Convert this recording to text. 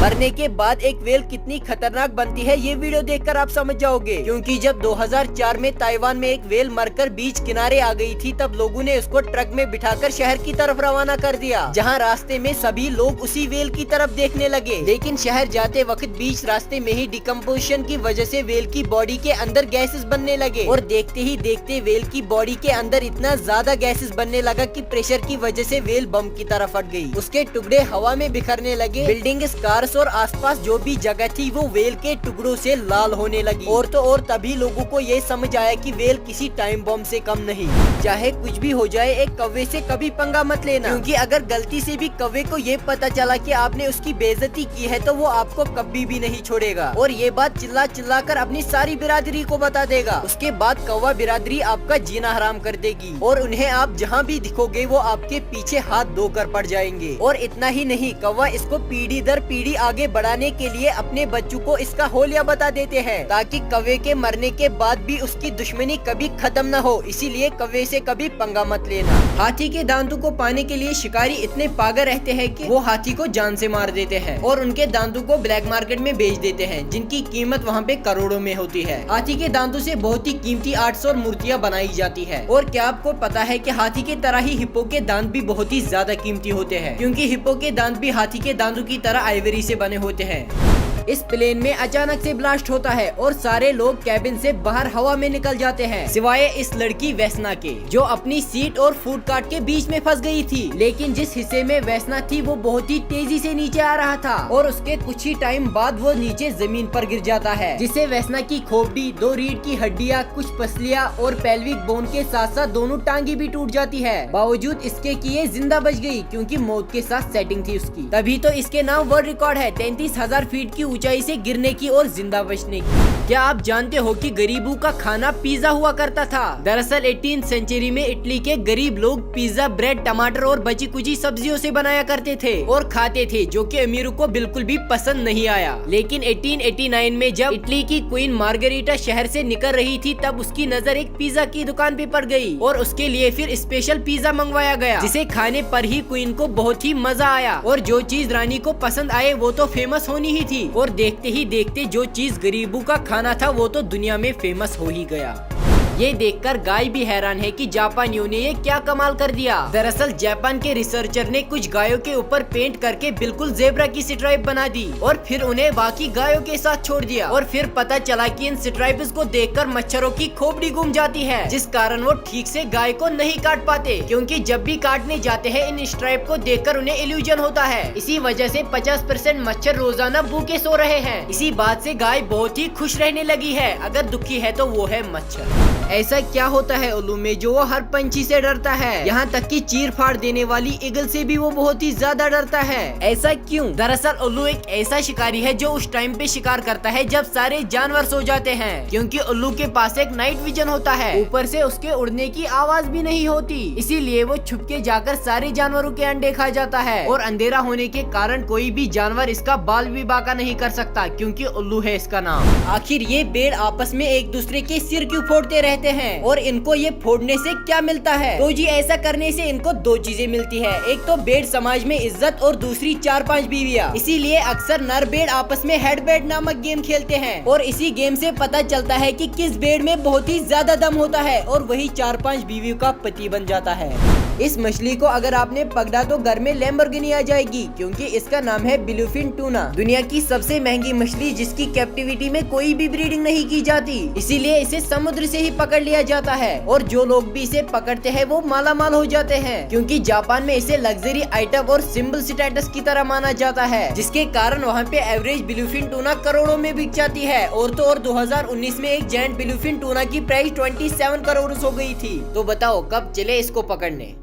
मरने के बाद एक व्हेल कितनी खतरनाक बनती है ये वीडियो देखकर आप समझ जाओगे। क्योंकि जब 2004 में ताइवान में एक व्हेल मरकर बीच किनारे आ गई थी, तब लोगों ने उसको ट्रक में बिठाकर शहर की तरफ रवाना कर दिया, जहां रास्ते में सभी लोग उसी व्हेल की तरफ देखने लगे। लेकिन शहर जाते वक्त बीच रास्ते में ही डिकम्पोजिशन की वजह से व्हेल की बॉडी के अंदर गैसेस बनने लगे और देखते ही देखते व्हेल की बॉडी के अंदर इतना ज्यादा गैसेस बनने लगा कि प्रेशर की वजह से व्हेल बम की तरह फट गई। उसके टुकड़े हवा में बिखरने लगे। बिल्डिंग, कार्स और आसपास जो भी जगह थी वो व्हेल के टुकड़ों से लाल होने लगी। और तो और तभी लोगों को ये समझ आया कि व्हेल किसी टाइम बम से कम नहीं। चाहे कुछ भी हो जाए, एक कौवे से कभी पंगा मत लेना, क्योंकि अगर गलती से भी कौवे को ये पता चला कि आपने उसकी बेइज्जती की है तो वो आपको कभी भी नहीं छोड़ेगा और ये बात चिल्ला चिल्ला कर अपनी सारी बिरादरी को बता देगा। उसके बाद कौवा बिरादरी आपका जीना हराम कर देगी और उन्हें आप जहाँ भी दिखोगे वो आपके पीछे हाथ धोकर पड़ जाएंगे। और इतना ही नहीं, कौवा इसको पीढ़ी दर पीढ़ी आगे बढ़ाने के लिए अपने बच्चों को इसका होलिया बता देते हैं, ताकि कौवे के मरने के बाद भी उसकी दुश्मनी कभी खत्म न हो। इसीलिए कौवे से कभी पंगा मत लेना। हाथी के दांतों को पाने के लिए शिकारी इतने पागल रहते हैं कि वो हाथी को जान से मार देते हैं और उनके दांतों को ब्लैक मार्केट में बेच देते हैं, जिनकी कीमत वहाँ पे करोड़ों में होती है। हाथी के दांतों से बहुत ही कीमती आर्ट्स और मूर्तियाँ बनाई जाती है। और क्या आपको पता है कि हाथी के तरह ही हिप्पो के दांत भी बहुत ही ज्यादा कीमती होते हैं, क्योंकि हिप्पो के दांत भी हाथी के दांतों की तरह आइवरी से बने होते हैं। इस प्लेन में अचानक से ब्लास्ट होता है और सारे लोग कैबिन से बाहर हवा में निकल जाते हैं, सिवाय इस लड़की वैसना के, जो अपनी सीट और फूड कार्ट के बीच में फंस गई थी। लेकिन जिस हिस्से में वैसना थी वो बहुत ही तेजी से नीचे आ रहा था और उसके कुछ ही टाइम बाद वो नीचे जमीन पर गिर जाता है, जिससे वैसना की खोपड़ी, 2 रीढ़ की हड्डियां, कुछ पसलियां और पेल्विक बोन के साथ साथ दोनों टांगे भी टूट जाती है। बावजूद इसके कि ये जिंदा बच गई, क्योंकि मौत के साथ सेटिंग थी उसकी। तभी तो इसके नाम वर्ल्ड रिकॉर्ड है 33,000 फीट की ऊंचाई से गिरने की और जिंदा बचने की। क्या आप जानते हो कि गरीबों का खाना पिज्जा हुआ करता था? दरअसल 18वीं सेंचुरी में इटली के गरीब लोग पिज्जा ब्रेड, टमाटर और बची कुची सब्जियों से बनाया करते थे और खाते थे, जो कि अमीरों को बिल्कुल भी पसंद नहीं आया। लेकिन 1889 में जब इटली की क्वीन मार्गरीटा शहर से निकल रही थी, तब उसकी नजर एक पिज्जा की दुकान पे पड़ गई और उसके लिए फिर स्पेशल पिज्जा मंगवाया गया, जिसे खाने पर ही क्वीन को बहुत ही मजा आया। और जो चीज रानी को पसंद आए वो तो फेमस होनी ही थी, और देखते ही देखते जो चीज गरीबों का खाना था वो तो दुनिया में फेमस हो ही गया। ये देखकर गाय भी हैरान है कि जापानियों ने ये क्या कमाल कर दिया। दरअसल जापान के रिसर्चर ने कुछ गायों के ऊपर पेंट करके बिल्कुल जेब्रा की स्ट्राइप बना दी और फिर उन्हें बाकी गायों के साथ छोड़ दिया। और फिर पता चला कि इन स्ट्राइप्स को देखकर मच्छरों की खोपड़ी घूम जाती है, जिस कारण वो ठीक से गाय को नहीं काट पाते, क्योंकि जब भी काटने जाते हैं इन स्ट्राइप को देखकर उन्हें इल्यूजन होता है। इसी वजह से 50% मच्छर रोजाना भूखे सो रहे हैं। इसी बात से गाय बहुत ही खुश रहने लगी है। अगर दुखी है तो वो है मच्छर। ऐसा क्या होता है उल्लू में जो वो हर पंछी से डरता है, यहाँ तक कि चीर फाड़ देने वाली ईगल से भी वो बहुत ही ज्यादा डरता है? ऐसा क्यों? दरअसल उल्लू एक ऐसा शिकारी है जो उस टाइम पे शिकार करता है जब सारे जानवर सो जाते हैं, क्योंकि उल्लू के पास एक नाइट विजन होता है। ऊपर से उसके उड़ने की आवाज भी नहीं होती, इसीलिए वो छुप के जाकर सारे जानवरों के अंडे खा जाता है। और अंधेरा होने के कारण कोई भी जानवर इसका बाल भी बांका नहीं कर सकता, क्योंकि उल्लू है इसका नाम। आखिर ये पेड़ आपस में एक दूसरे के सिर क्यों फोड़ते रहते हैं और इनको ये फोड़ने से क्या मिलता है? तो जी ऐसा करने से इनको 2 चीजें मिलती है। एक तो भेड़ समाज में इज्जत और दूसरी 4-5 बीवियाँ। इसीलिए अक्सर नर भेड़ आपस में हेड बेड नामक गेम खेलते हैं और इसी गेम से पता चलता है कि किस भेड़ में बहुत ही ज्यादा दम होता है और वही 4-5 बीवियों का पति बन जाता है। इस मछली को अगर आपने पकड़ा तो घर में लैम्बोर्गिनी आ जाएगी, क्योंकि इसका नाम है ब्लूफिन टूना, दुनिया की सबसे महंगी मछली जिसकी कैप्टिविटी में कोई भी ब्रीडिंग नहीं की जाती। इसीलिए इसे समुद्र से ही पकड़ लिया जाता है और जो लोग भी इसे पकड़ते हैं वो माला माल हो जाते हैं, क्योंकि जापान में इसे लग्जरी आइटम और सिंबल स्टेटस की तरह माना जाता है, जिसके कारण वहाँ पे एवरेज ब्लूफिन टूना करोड़ों में बिक जाती है। और तो और 2019 में एक जेंट ब्लूफिन टूना की प्राइस 27 करोड़ हो गई थी। तो बताओ कब चले इसको पकड़ने।